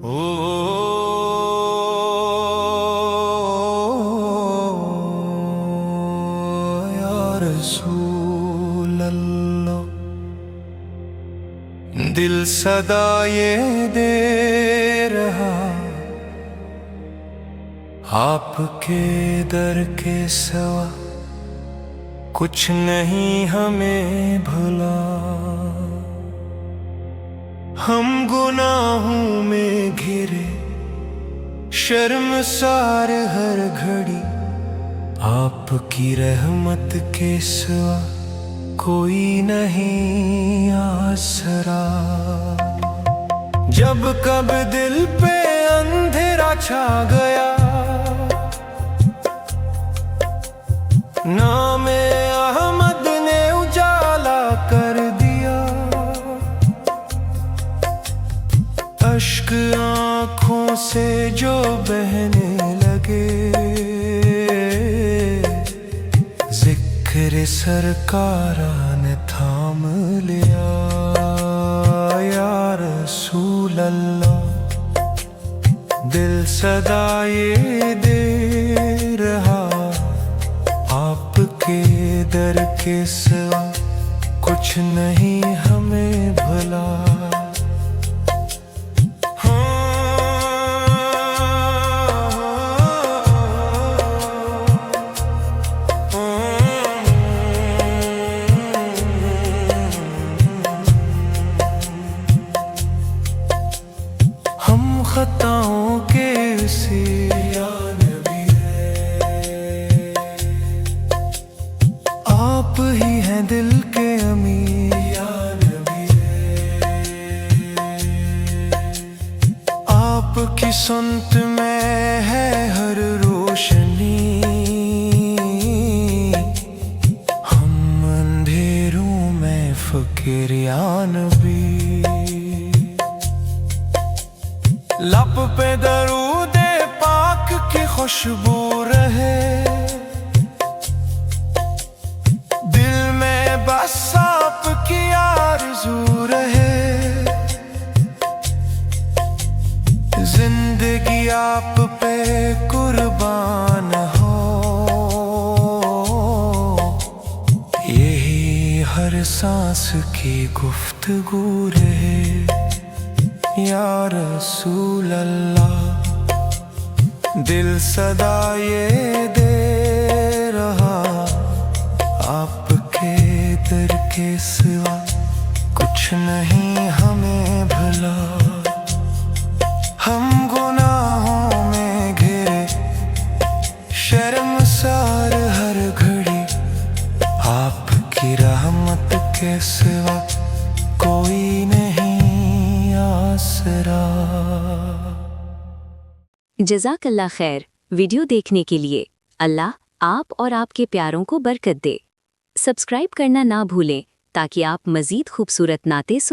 ओ या रसूल अल्लाह, दिल सदा ये दे रहा आपके दर के सिवा कुछ नहीं हमें भुला। हम गुनाहों में घिरे शर्मसार हर घड़ी, आपकी रहमत के सिवा कोई नहीं आसरा। जब कब दिल पे अंधेरा छा गया, नामे अहमद ने उजाला कर दिया। अश्क आँखों से जो बहने लगे, जिक्र सरकारा ने थाम लिया। या रसूल अल्लाह, दिल सदा ये दे रहा आपके दर के सिवा कुछ नहीं हमें भला। हम खताओं के उसी आप ही हैं दिल के अमीर। या नबी आपकी सुन्नत में है हर रोशनी, हम अंधेरों में फकीर। या नबी लब पे दरूदे पाक की खुशबू रहे, बस आपकी आरज़ू रहे। जिंदगी आप पे कुर्बान हो, यही हर सांस की गुफ्तगू रहे। या रसूल अल्लाह, दिल सदा ये दे रहा आपके दर के सिवा कुछ नहीं हमें भला। हम गुनाहों में घिरे शर्मसार हर घड़ी, आपकी रहमत के सिवा कोई नहीं आसरा। जज़ाकल्लाह खैर। वीडियो देखने के लिए अल्लाह आप और आपके प्यारों को बरकत दे। सब्सक्राइब करना ना भूलें ताकि आप मज़ीद खूबसूरत नाते